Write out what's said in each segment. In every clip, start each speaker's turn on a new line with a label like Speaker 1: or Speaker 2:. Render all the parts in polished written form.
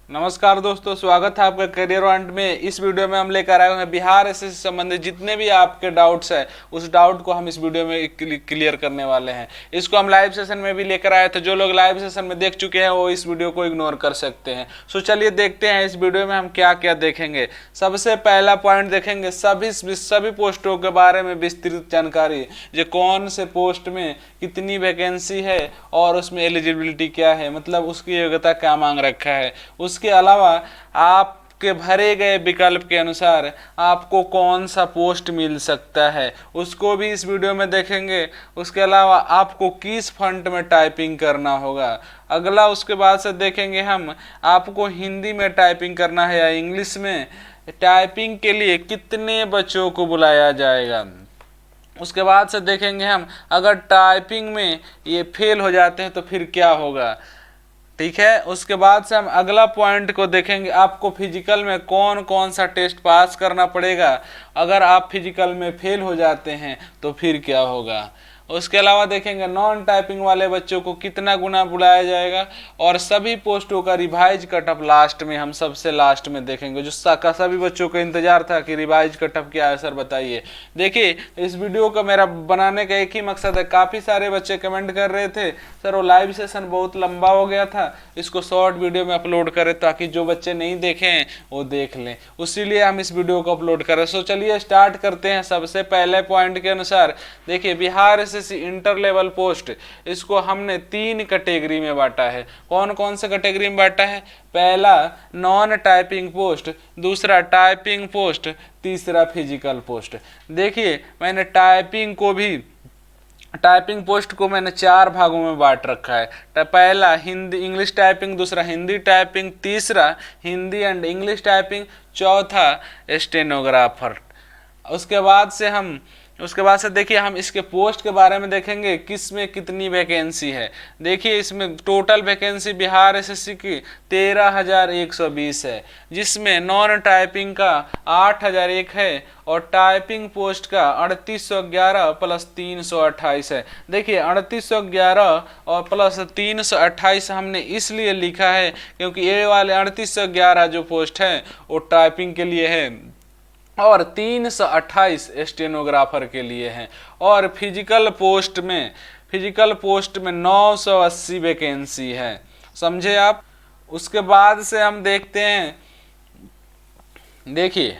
Speaker 1: नमस्कार दोस्तों, स्वागत है आपका करियर पॉइंट में। इस वीडियो में हम लेकर आए हैं बिहार एसएससी से संबंधित जितने भी आपके डाउट्स हैं उस डाउट को हम इस वीडियो में क्लियर करने वाले हैं। इसको हम लाइव सेशन में भी लेकर आए थे। जो लोग लाइव सेशन में देख चुके हैं वो इस वीडियो को इग्नोर कर सकते हैं। सो चलिए देखते हैं इस वीडियो में हम क्या क्या देखेंगे। सबसे पहला पॉइंट देखेंगे सभी पोस्टों के बारे में विस्तृत जानकारी, जो कौन से पोस्ट में कितनी वैकेंसी है और उसमें एलिजिबिलिटी क्या है, मतलब उसकी योग्यता क्या मांग रखा है। उसके अलावा आपके भरे गए विकल्प के अनुसार आपको कौन सा पोस्ट मिल सकता है उसको भी इस वीडियो में देखेंगे। उसके अलावा आपको किस फॉन्ट में टाइपिंग करना होगा। अगला उसके बाद से देखेंगे हम आपको हिंदी में टाइपिंग करना है या इंग्लिश में। टाइपिंग के लिए कितने बच्चों को बुलाया जाएगा। उसके बाद से देखेंगे हम अगर टाइपिंग में ये फेल हो जाते हैं तो फिर क्या होगा। ठीक है, उसके बाद से हम अगला पॉइंट को देखेंगे, आपको फिजिकल में कौन कौन सा टेस्ट पास करना पड़ेगा। अगर आप फिजिकल में फेल हो जाते हैं तो फिर क्या होगा। उसके अलावा देखेंगे नॉन टाइपिंग वाले बच्चों को कितना गुना बुलाया जाएगा और सभी पोस्टों का रिवाइज कटअप लास्ट में, हम सबसे लास्ट में देखेंगे। जो सभी बच्चों को इंतजार था कि रिवाइज कटअप क्या है सर बताइए। देखिए, इस वीडियो का मेरा बनाने का एक ही मकसद है। काफ़ी सारे बच्चे कमेंट कर रहे थे सर वो लाइव सेशन बहुत लंबा हो गया था, इसको शॉर्ट वीडियो में अपलोड करें ताकि जो बच्चे नहीं देखे हैं वो देख लें, उसीलिए हम इस वीडियो को अपलोड करें। सो चलिए स्टार्ट करते हैं। सबसे पहले पॉइंट के अनुसार देखिए, Bihar SSC inter level post, इसको हमने 3 कैटेगरी में बांटा है। कौन कौन से कैटेगरी में बांटा है। पहला नॉन टाइपिंग पोस्ट, दूसरा टाइपिंग पोस्ट, तीसरा फिजिकल पोस्ट। देखिए मैंने टाइपिंग पोस्ट को मैंने 4 भागों में बांट रखा है। पहला हिंदी इंग्लिश टाइपिंग, दूसरा हिंदी टाइपिंग, तीसरा हिंदी एंड इंग्लिश टाइपिंग, चौथा स्टेनोग्राफर। उसके बाद से देखिए हम इसके पोस्ट के बारे में देखेंगे किस में कितनी वैकेंसी है। देखिए इसमें टोटल वैकेंसी बिहार एसएससी की 13,120 है, जिसमें नॉन टाइपिंग का 8,001 है और टाइपिंग पोस्ट का 3811 प्लस 328 है। देखिए 3811 और प्लस 328 हमने इसलिए लिखा है क्योंकि ये वाले 3811 जो पोस्ट है वो टाइपिंग के लिए है और 328 स्टेनोग्राफर के लिए हैं। और फिजिकल पोस्ट में 980 वैकेंसी है, समझे आप। उसके बाद से हम देखते हैं, देखिए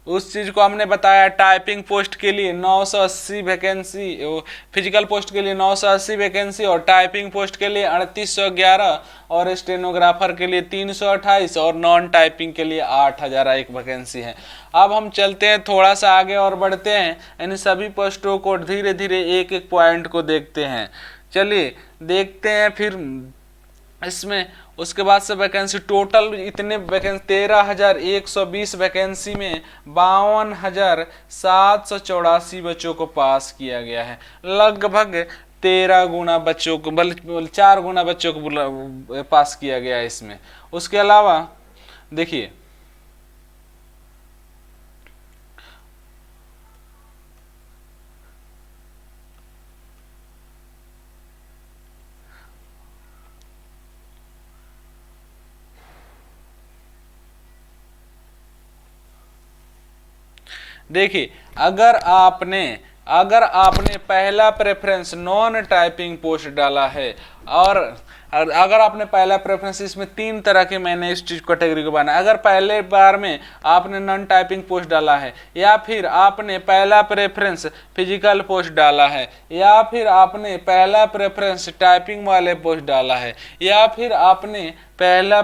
Speaker 1: उस चीज़ को हमने बताया। टाइपिंग पोस्ट के लिए 980 वैकेंसी, फिजिकल पोस्ट के लिए 980 वैकेंसी और टाइपिंग पोस्ट के लिए 3811 और स्टेनोग्राफर के लिए 328 और नॉन टाइपिंग के लिए 8,001 वैकेंसी है। अब हम चलते हैं थोड़ा सा आगे और बढ़ते हैं, इन सभी पोस्टों को धीरे धीरे एक एक पॉइंट को देखते हैं। चलिए देखते हैं फिर इसमें। उसके बाद से वैकेंसी टोटल इतने वैकेंसी 13,120 वैकेंसी में 52,784 बच्चों को पास किया गया है। लगभग 13 गुना बच्चों को, बल्कि 4 गुना बच्चों को पास किया गया है इसमें। उसके अलावा देखिए देखिए अगर आपने पहला प्रेफरेंस नॉन टाइपिंग पोस्ट डाला है और अगर आपने पहला प्रेफरेंस, इसमें 3 तरह के मैंने इस चीज कैटेगरी को बनाया। अगर पहले बार में आपने नॉन टाइपिंग पोस्ट डाला है या फिर आपने पहला प्रेफरेंस फिजिकल पोस्ट डाला है या फिर आपने पहला प्रेफरेंस टाइपिंग वाले पोस्ट डाला है या फिर आपने पहला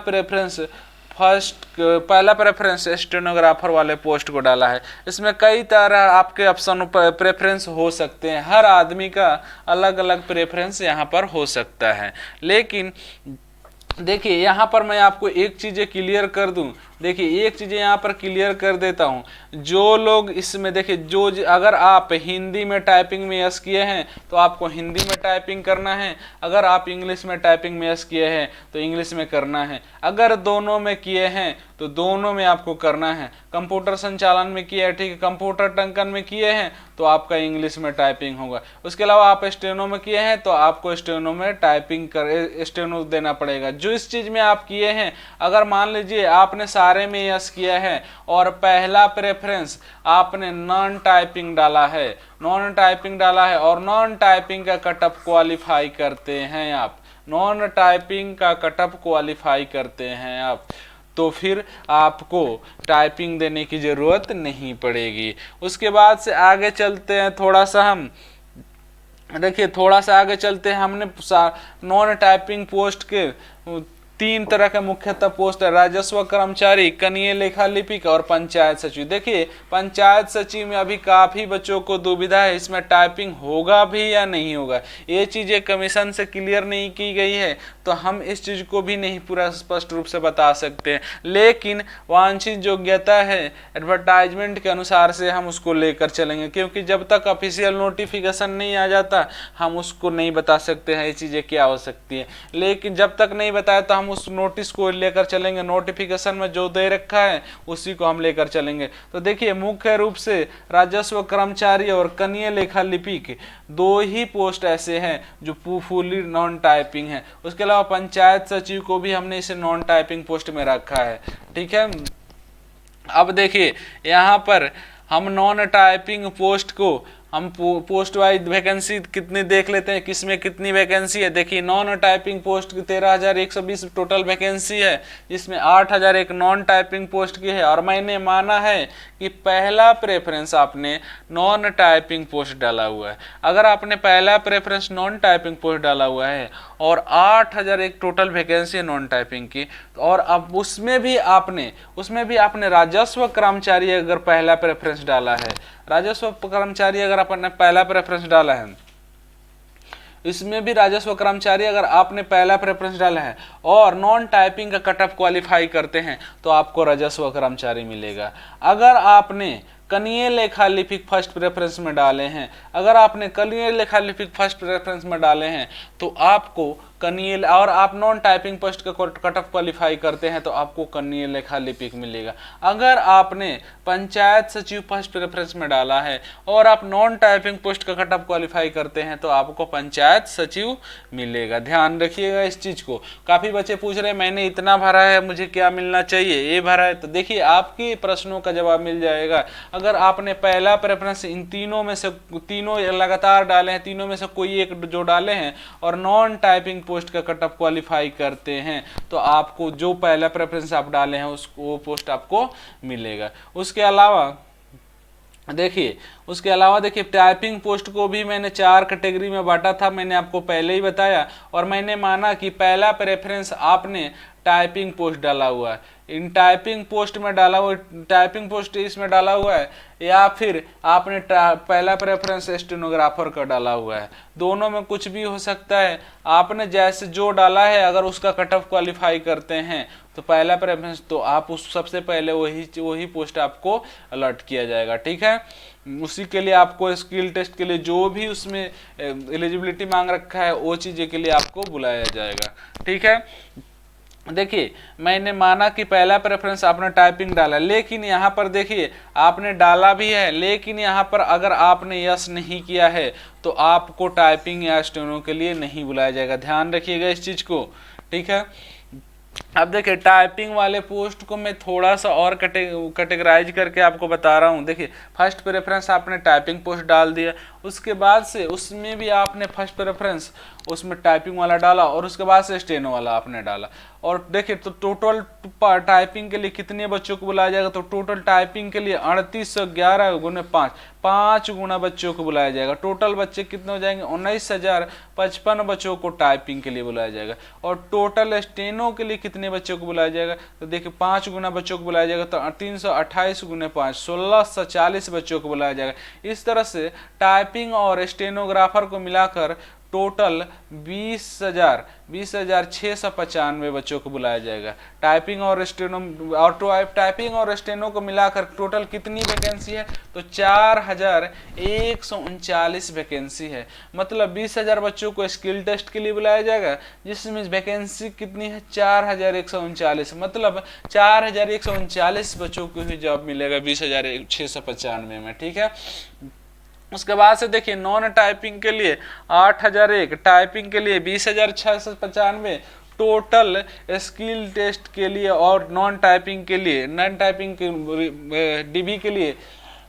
Speaker 1: प्रेफरेंस स्टेनोग्राफर वाले पोस्ट को डाला है, इसमें कई तरह आपके ऑप्शन प्रेफरेंस हो सकते हैं। हर आदमी का अलग अलग प्रेफरेंस यहाँ पर हो सकता है। लेकिन देखिए यहाँ पर मैं आपको एक चीज़ें क्लियर कर दूं। देखिए एक चीज़ें यहाँ पर क्लियर कर देता हूँ। जो लोग इसमें देखिए अगर आप हिंदी में टाइपिंग में यस किए हैं तो आपको हिंदी में टाइपिंग करना है। अगर आप इंग्लिश में टाइपिंग में यस किए हैं तो इंग्लिश में करना है। अगर दोनों में किए हैं तो दोनों में आपको करना है। कंप्यूटर संचालन में किया है, ठीक है, कंप्यूटर टंकन में किए हैं तो आपका इंग्लिश में टाइपिंग होगा। उसके अलावा आप स्टेनो में किए हैं तो आपको स्टेनो में टाइपिंग कर स्टेनो देना पड़ेगा। जो इस चीज़ में आप किए हैं, अगर मान लीजिए आपने सारे में यस किया है और पहला प्रेफरेंस आपने नॉन टाइपिंग डाला है, नॉन टाइपिंग डाला है और नॉन टाइपिंग का कटअप क्वालिफाई करते हैं आप, नॉन टाइपिंग का कटअप क्वालिफाई करते हैं आप, तो फिर आपको टाइपिंग देने की ज़रूरत नहीं पड़ेगी। उसके बाद से आगे चलते हैं, थोड़ा सा हम देखिए, थोड़ा सा आगे चलते हैं। हमने नॉन टाइपिंग पोस्ट के 3 तरह के मुख्यतः पोस्ट है, राजस्व कर्मचारी, कनीय लेखा लिपिक और पंचायत सचिव। देखिए पंचायत सचिव में अभी काफ़ी बच्चों को दुविधा है, इसमें टाइपिंग होगा भी या नहीं होगा, ये चीज़ें कमीशन से क्लियर नहीं की गई है, तो हम इस चीज़ को भी नहीं पूरा स्पष्ट रूप से बता सकते हैं। लेकिन वांछित योग्यता है एडवर्टाइजमेंट के अनुसार से हम उसको लेकर चलेंगे, क्योंकि जब तक ऑफिशियल नोटिफिकेशन नहीं आ जाता हम उसको नहीं बता सकते हैं ये चीज़ें क्या हो सकती है। लेकिन जब तक नहीं बताया तो हम उस नोटिस को लेकर चलेंगे, नोटिफिकेशन में जो दे रखा है उसी को हम लेकर चलेंगे। तो देखिए मुख्य रूप से राजस्व कर्मचारी और कनीय लेखा लिपिक 2 ही पोस्ट ऐसे हैं जो फुली नॉन टाइपिंग है। उसके अलावा पंचायत सचिव को भी हमने इसे नॉन टाइपिंग पोस्ट में रखा है, ठीक है। अब देखिए यहाँ पर हम नॉन टाइपिंग पोस्ट को हम पोस्ट वाइज वैकेंसी कितनी देख लेते हैं, किसमें कितनी वैकेंसी है। देखिए नॉन टाइपिंग पोस्ट की 13,120 टोटल वैकेंसी है, जिसमें 8,001 नॉन टाइपिंग पोस्ट की है। और मैंने माना है कि पहला प्रेफरेंस आपने नॉन टाइपिंग पोस्ट डाला हुआ है। अगर आपने पहला प्रेफरेंस नॉन टाइपिंग पोस्ट डाला हुआ है और 8,001 टोटल वैकेंसी है नॉन टाइपिंग की, और अब उसमें भी आपने राजस्व कर्मचारी अगर पहला प्रेफरेंस डाला है, राजस्व कर्मचारी अगर आपने पहला प्रेफरेंस डाला है, इसमें भी राजस्व कर्मचारी अगर आपने पहला प्रेफरेंस डाला है और नॉन टाइपिंग का कट ऑफ क्वालिफाई करते हैं तो आपको राजस्व कर्मचारी मिलेगा। अगर आपने कनीय लेखा लिपिक फर्स्ट प्रेफरेंस में डाले हैं, अगर आपने कनीय लेखा लिपिक फर्स्ट प्रेफरेंस में डाले हैं तो आपको कनीय, और आप नॉन टाइपिंग पोस्ट का कट ऑफ क्वालिफाई करते हैं तो आपको कनीय लेखा लिपिक मिलेगा। अगर आपने पंचायत सचिव फर्स्ट प्रेफरेंस में डाला है और आप नॉन टाइपिंग पोस्ट का कट ऑफ क्वालिफाई करते हैं तो आपको पंचायत सचिव मिलेगा। ध्यान रखिएगा इस चीज़ को। काफ़ी बच्चे पूछ रहे हैं मैंने इतना भरा है मुझे क्या मिलना चाहिए, ये भरा है, तो देखिए आपके प्रश्नों का जवाब मिल जाएगा। अगर आपने पहला प्रेफरेंस इन तीनों में से, तीनों लगातार डाले हैं, तीनों में से कोई एक जो डाले हैं और नॉन टाइपिंग पोस्ट का कट ऑफ क्वालिफाई करते हैं तो आपको जो पहला प्रेफरेंस आप डाले हैं उसको वो पोस्ट आपको मिलेगा। उसके अलावा देखिए टाइपिंग पोस्ट को भी मैंने 4 कैटेगरी में बांटा था, मैंने आपको पहले ही बताया। और मैंने माना कि पहला प्रेफरेंस आपने टाइपिंग पोस्ट डाला हुआ है, इन टाइपिंग पोस्ट में डाला हुआ, टाइपिंग पोस्ट इसमें डाला हुआ है, या फिर आपने पहला प्रेफरेंस स्टेनोग्राफर का डाला हुआ है। दोनों में कुछ भी हो सकता है। आपने जैसे जो डाला है अगर उसका कट ऑफ क्वालिफाई करते हैं तो पहला प्रेफरेंस तो आप उस सबसे पहले वही पोस्ट आपको अलॉट किया जाएगा, ठीक है। उसी के लिए आपको स्किल टेस्ट के लिए जो भी उसमें एलिजिबिलिटी मांग रखा है वो चीज़ें के लिए आपको बुलाया जाएगा, ठीक है। देखिए मैंने माना कि पहला प्रेफरेंस आपने टाइपिंग डाला, लेकिन यहाँ पर देखिए आपने डाला भी है, लेकिन यहाँ पर अगर आपने यस नहीं किया है तो आपको टाइपिंग या स्टेनो के लिए नहीं बुलाया जाएगा। ध्यान रखिएगा इस चीज़ को, ठीक है। अब देखिए टाइपिंग वाले पोस्ट को मैं थोड़ा सा और कैटेगराइज करके आपको बता रहा हूँ। देखिए फर्स्ट प्रेफरेंस आपने टाइपिंग पोस्ट डाल दिया, उसके बाद से उसमें भी आपने फर्स्ट प्रेफरेंस उसमें टाइपिंग वाला डाला और उसके बाद से स्टेनो वाला आपने डाला। और देखिए तो टोटल टाइपिंग के लिए कितने बच्चों को बुलाया जाएगा, तो टोटल टाइपिंग के लिए 3811 गुने 5 गुना बच्चों को बुलाया जाएगा। टोटल बच्चे कितने हो जाएंगे, 19,055 बच्चों को टाइपिंग के लिए बुलाया जाएगा। और टोटल स्टेनो के लिए कितने बच्चों को बुलाया जाएगा, तो देखिए 5 गुना बच्चों को बुलाया जाएगा, तो 328 गुने 5 1640 बच्चों को बुलाया जाएगा। इस तरह से टाइपिंग और स्टेनोग्राफर को मिलाकर टोटल 20,695 बच्चों को बुलाया जाएगा। टाइपिंग और स्टेनो को मिलाकर टोटल कितनी वैकेंसी है, तो 4,139 वैकेंसी है। मतलब 20,000 बच्चों को स्किल टेस्ट के लिए बुलाया जाएगा, जिसमें वैकेंसी कितनी है, 4,139। मतलब 4,139 बच्चों को ही जॉब मिलेगा 20,695 में। ठीक है, उसके बाद से देखिए नॉन टाइपिंग के लिए 8,001, टाइपिंग के लिए 20,695, टोटल स्किल टेस्ट के लिए और नॉन टाइपिंग के डीबी के लिए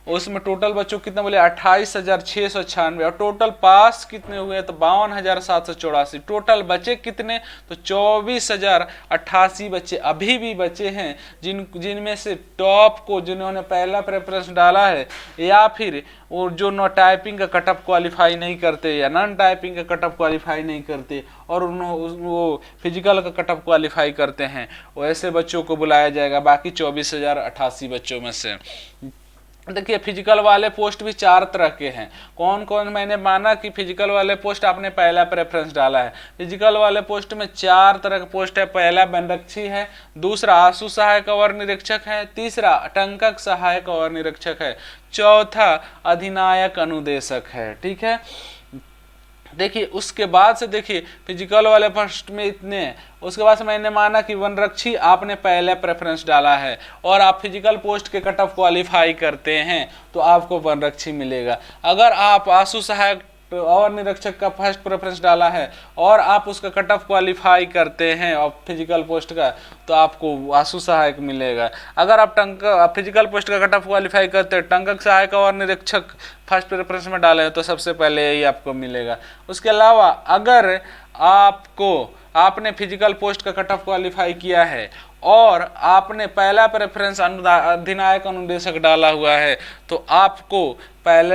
Speaker 1: उसमें टोटल बच्चों कितने बोले 28,696, और टोटल पास कितने हुए तो 52,784। टोटल बचे कितने, तो 24,088 बच्चे अभी भी बचे हैं, जिनमें से टॉप को जिन्होंने पहला प्रेफरेंस डाला है, या फिर वो जो नो टाइपिंग का कटअप क्वालिफाई नहीं करते या नॉन टाइपिंग का कटअप क्वालिफाई नहीं करते और वो फिजिकल का कटअप क्वालिफाई करते हैं, वैसे बच्चों को बुलाया जाएगा बाकी 24,088 बच्चों में से। देखिए फिजिकल वाले पोस्ट भी 4 तरह के हैं। कौन कौन, मैंने माना कि फिजिकल वाले पोस्ट आपने पहला प्रेफरेंस डाला है। फिजिकल वाले पोस्ट में 4 तरह के पोस्ट है। पहला वनरक्षी है, दूसरा आंसू सहायक अवर निरीक्षक है, तीसरा टंकक सहायक अवर निरीक्षक है, चौथा अधिनायक अनुदेशक है। ठीक है, देखिए उसके बाद से देखिए फिजिकल वाले पोस्ट में इतने हैं। उसके बाद से मैंने माना कि वनरक्षी आपने पहले प्रेफरेंस डाला है और आप फिजिकल पोस्ट के कट ऑफ क्वालिफाई करते हैं तो आपको वनरक्षी मिलेगा। अगर आप आंसू सहायक और निरीक्षक का फर्स्ट प्रेफरेंस डाला है और आप उसका कट ऑफ क्वालिफाई करते हैं और फिजिकल पोस्ट का, तो आपको आंसू सहायक मिलेगा। अगर आप फिजिकल पोस्ट का कट ऑफ क्वालिफाई करते हैं, टंकक सहायक और निरीक्षक फर्स्ट प्रेफरेंस में डाले हैं, तो सबसे पहले यही आपको मिलेगा। उसके अलावा अगर आपने फिजिकल पोस्ट का कट ऑफ क्वालिफाई किया है और आपने पहला प्रेफरेंस अधिनायक अनुदेशक डाला हुआ है, तो आपको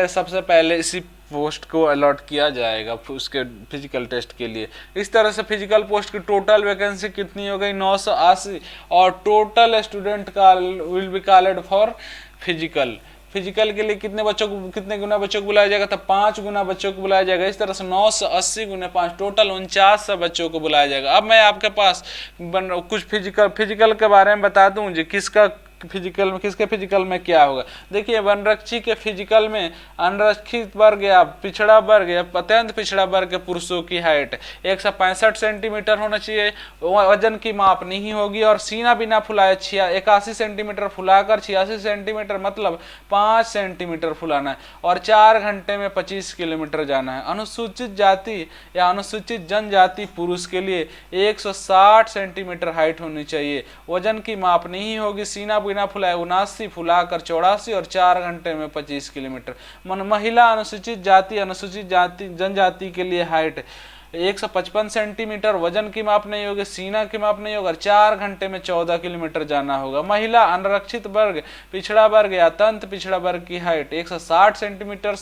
Speaker 1: सबसे पहले इसी पोस्ट को अलॉट किया जाएगा उसके फिजिकल टेस्ट के लिए। इस तरह से फिजिकल पोस्ट की टोटल वैकेंसी कितनी हो गई, 980, और टोटल स्टूडेंट का will be called for physical के लिए कितने गुना बच्चों को बुलाया जाएगा, तो 5 गुना बच्चों को बुलाया जाएगा। इस तरह से 980 गुना 5 टोटल 49 बच्चों को बुलाया जाएगा। अब मैं आपके पास कुछ फिजिकल के बारे में बता दूं जी, किसके फिजिकल में क्या होगा। देखिए वनरक्षी के फिजिकल में अनरक्षित वर्ग या पिछड़ा वर्ग या अत्यंत पिछड़ा वर्ग के पुरुषों की हाइट 165 सेंटीमीटर होना चाहिए, वजन की माप नहीं होगी, और सीना बिना फुलाए 81 सेंटीमीटर फुलाकर 86 सेंटीमीटर मतलब 5 सेंटीमीटर फुलाना है, और 4 घंटे में 25 किलोमीटर जाना है। अनुसूचित जाति या अनुसूचित जनजाति पुरुष के लिए 160 सेंटीमीटर हाइट होनी चाहिए, वजन की माप नहीं होगी, सीना बिना फुलाए 79 फुलाकर 84, और 4 घंटे में 25 किलोमीटर। महिला अनुसूचित जाति जनजाति के लिए हाइट 155 सेंटीमीटर, वजन की माप नहीं होगी, सीना की माप नहीं होगा, 4 घंटे में 14 किलोमीटर जाना होगा। महिला अनरक्षित वर्ग, पिछड़ा वर्ग या अत्यंत पिछड़ा वर्ग की हाइट 160 सेंटीमीटर,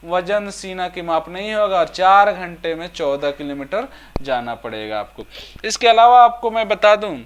Speaker 1: वजन सीना की माप नहीं होगा, और 4 घंटे में 14 किलोमीटर जाना पड़ेगा आपको। इसके अलावा आपको मैं बता दूं,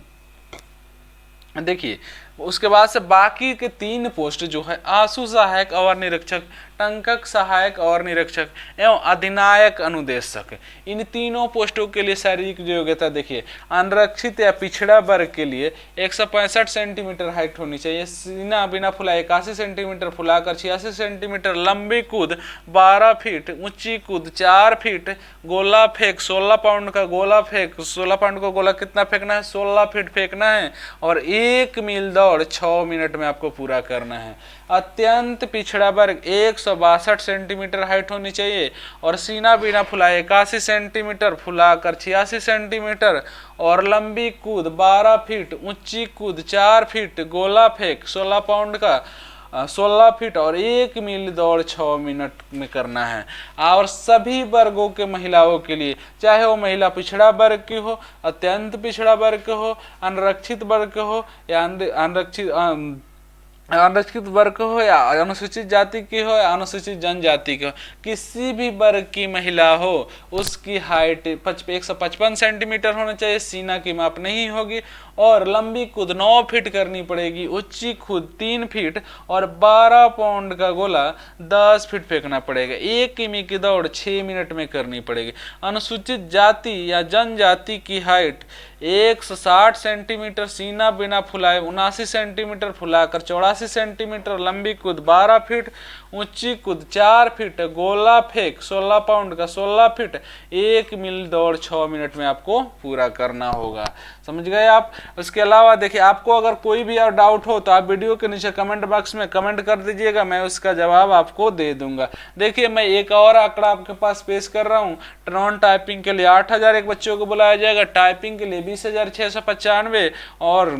Speaker 1: देखिए उसके बाद से बाकी के 3 पोस्ट जो है आंसू सहायक और निरीक्षक, टंकक सहायक और निरीक्षक एवं अधिनायक अनुदेशक, इन तीनों पोस्टों के लिए शारीरिक योग्यता देखिए अनरक्षित या पिछड़ा वर्ग के लिए 165 सेंटीमीटर हाइट होनी चाहिए, सीना बिना फुलाए 81 सेंटीमीटर फुलाकर 86 सेंटीमीटर, लंबी कूद 12 फीट, ऊंची कूद 4 फीट, गोला फेंक 16 पाउंड का गोला फेंक, 16 पाउंड का गोला कितना फेंकना है, 16 फीट फेंकना है, और 1 मील दौड़ 6 मिनट में आपको पूरा करना है। अत्यंत पिछड़ा वर्ग 162 सेंटीमीटर हाइट होनी चाहिए, और सीना बिना फुलाए 81 सेंटीमीटर फुलाकर 86 सेंटीमीटर, और लंबी कूद 12 फीट, ऊंची कूद 4 फीट, गोला फेंक 16 पाउंड का 16 फीट, और 1 मील दौड़ 6 मिनट में करना है। और सभी वर्गों के महिलाओं के लिए, चाहे वो महिला पिछड़ा वर्ग की हो, अत्यंत पिछड़ा वर्ग हो, अनरक्षित वर्ग हो या आरक्षित वर्ग हो या अनुसूचित जाति की हो या अनुसूचित जनजाति की हो, किसी भी वर्ग की महिला हो, उसकी हाइट 155 सेंटीमीटर होना चाहिए, सीना की माप नहीं होगी, और लंबी कूद 9 फीट करनी पड़ेगी, ऊंची कूद 3 फीट, और 12 पाउंड का गोला 10 फीट फेंकना पड़ेगा। 1 किमी की दौड़ 6 मिनट में करनी पड़ेगी। अनुसूचित जाति या जनजाति की हाइट 160 सेंटीमीटर, सीना बिना फुलाए 79 सेंटीमीटर, फुलाकर 84 सेंटीमीटर, लंबी कूद 12 फीट, ऊंची कूद 4 फीट, गोला फेंक 16 पाउंड का 16 फीट, 1 मील दौड़ 6 मिनट में आपको पूरा करना होगा। समझ गए आप। उसके अलावा देखिए, आपको अगर कोई भी और डाउट हो तो आप वीडियो के नीचे कमेंट बॉक्स में कमेंट कर दीजिएगा, मैं उसका जवाब आपको दे दूंगा। देखिए, मैं एक और आंकड़ा आपके पास पेश कर रहा हूँ। नॉन टाइपिंग के लिए 8001 बच्चों को बुलाया जाएगा, टाइपिंग के लिए 20,695, और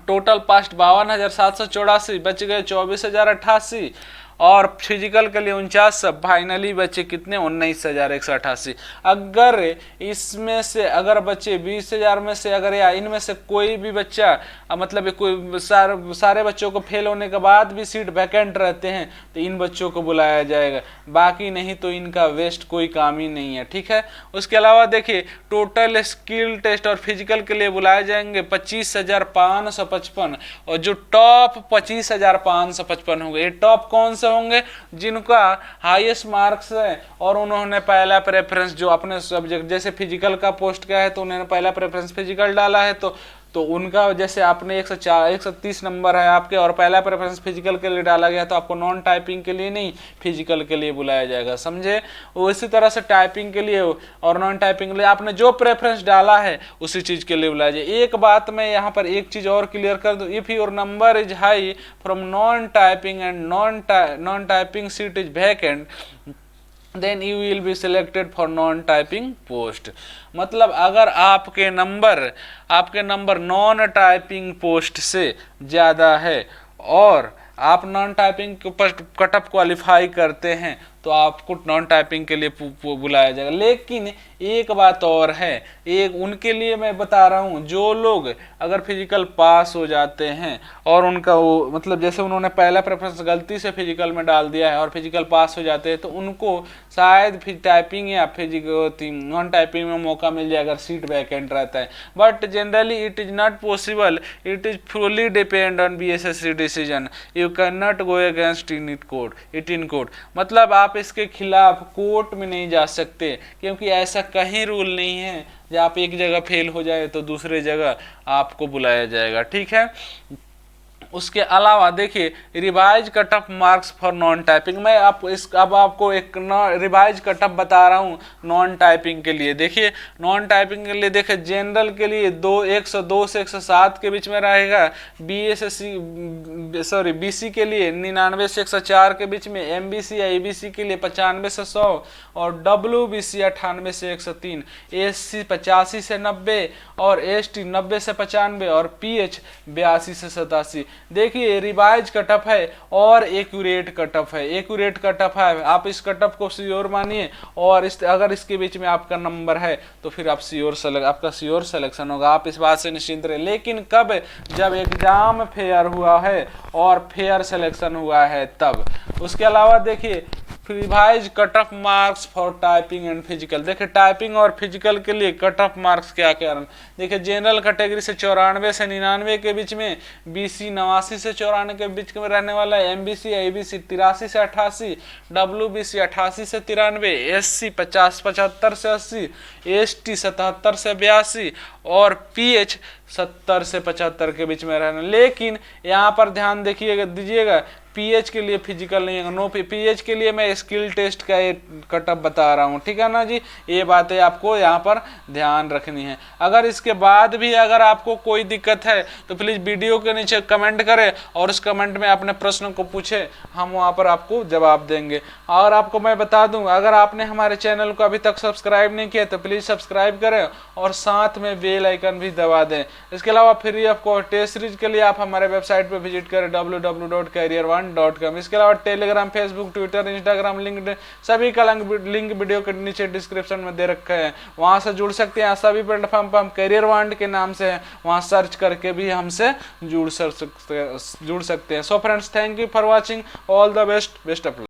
Speaker 1: टोटल पास्ट 52,784, बच गए 24,088, और फिजिकल के लिए 49, फाइनली बचे कितने 19,188। अगर इसमें से अगर बच्चे 20,000 में से अगर या इनमें से कोई भी बच्चा मतलब कोई सारे बच्चों को फेल होने के बाद भी सीट वैकेंट रहते हैं तो इन बच्चों को बुलाया जाएगा, बाकी नहीं तो इनका वेस्ट कोई काम ही नहीं है। ठीक है। उसके अलावा देखिए, टोटल स्किल टेस्ट और फिजिकल के लिए बुलाए जाएंगे 25,555, और जो टॉप 25,555 होंगे, ये टॉप कौन से होंगे? जिनका हाईएस्ट मार्क्स है और उन्होंने पहला प्रेफरेंस जो अपने सब्जेक्ट, जैसे फिजिकल का पोस्ट क्या है तो उन्होंने पहला प्रेफरेंस फिजिकल डाला है, तो उनका जैसे आपने 130 नंबर है आपके और पहला प्रेफरेंस फिजिकल के लिए डाला गया, तो आपको नॉन टाइपिंग के लिए नहीं फिजिकल के लिए बुलाया जाएगा। समझे। इसी तरह से टाइपिंग के लिए और नॉन टाइपिंग के लिए आपने जो प्रेफरेंस डाला है उसी चीज के लिए बुलाया जाए। एक बात मैं यहाँ पर एक चीज और क्लियर कर दूं, if your number is high from non typing and non typing seat is vacant, then you will be selected for non typing post. मतलब अगर आपके नंबर नॉन टाइपिंग पोस्ट से ज़्यादा है और आप non typing cut off qualify करते हैं तो आपको नॉन टाइपिंग के लिए बुलाया जाएगा। लेकिन एक बात और है, एक उनके लिए मैं बता रहा हूँ, जो लोग अगर फिजिकल पास हो जाते हैं और उनका वो मतलब जैसे उन्होंने पहला प्रेफरेंस गलती से फिजिकल में डाल दिया है और फिजिकल पास हो जाते हैं तो उनको शायद फिर टाइपिंग या नॉन टाइपिंग में मौका मिल जाए अगर सीट वैकेंट रहता है। But generally it is not possible, it is fully depend on BSSC decision, you can not go against in court. मतलब आप इसके खिलाफ कोर्ट में नहीं जा सकते, क्योंकि ऐसा कहीं रूल नहीं है जब आप एक जगह फेल हो जाए तो दूसरे जगह आपको बुलाया जाएगा। ठीक है। उसके अलावा देखिए, revise cut off marks for non typing, मैं अब आपको एक रिवाइज कट ऑफ बता रहा हूँ नॉन टाइपिंग के लिए। देखिए, नॉन टाइपिंग के लिए देखिए, जनरल के लिए 102 से 107 के बीच में रहेगा, BC के लिए 99 से 104 के बीच में, MBC या ABC के लिए 95 से 100, और WBC 98 से 103, SC 85 से 90, और ST 90 से 95, और PH 82 से 87। देखिए, रिवाइज कटअप है और एक्यूरेट कटअप है। एक्यूरेट कटअप है, आप इस कटअप को श्योर मानिए, और अगर इसके बीच में आपका नंबर है तो फिर आप आपका श्योर सिलेक्शन होगा, आप इस बात से निश्चिंत रहे। लेकिन कब? जब एग्जाम फेयर हुआ है और फेयर सिलेक्शन हुआ है तब। उसके अलावा देखिए, revise cut off marks for typing and physical. देखिए, टाइपिंग और फिजिकल के लिए कट ऑफ मार्क्स क्या क्या है। देखिए, जनरल कैटेगरी से 94 से 99 के बीच में, BC 89 से 94 के बीच में रहने वाला है, MBC ABC 83 से 88, WBC 88 से 93, SC 75 से 80, ST 77 से 82, और PH 70 से 75 के बीच में रहना। लेकिन यहाँ पर ध्यान दीजिएगा, PH के लिए फिजिकल नहीं है, PH के लिए मैं स्किल टेस्ट का कटअप बता रहा हूँ। ठीक है ना जी, ये बातें आपको यहाँ पर ध्यान रखनी है। अगर इसके बाद भी अगर आपको कोई दिक्कत है तो प्लीज़ वीडियो के नीचे कमेंट करें और उस कमेंट में अपने प्रश्न को पूछे, हम वहाँ पर आपको जवाब देंगे। और आपको मैं बता दूँ, अगर आपने हमारे चैनल को अभी तक सब्सक्राइब नहीं किया तो प्लीज़ सब्सक्राइब करें और साथ में बेल आइकन भी दबा दें। इसके अलावा free of cost test series के लिए आप हमारे वेबसाइट पर विजिट करें www.career1 career1.com। इसके अलावा Telegram, Facebook, Twitter, Instagram, LinkedIn सभी का लिंक वीडियो के नीचे डिस्क्रिप्शन में दे रखा है, वहां से जुड़ सकते हैं। सभी प्लेटफॉर्म पर हम करियर वांड के नाम से है, वहां सर्च करके भी हमसे जुड़ सकते हैं। So friends, thank you for watching, all the best, best of luck.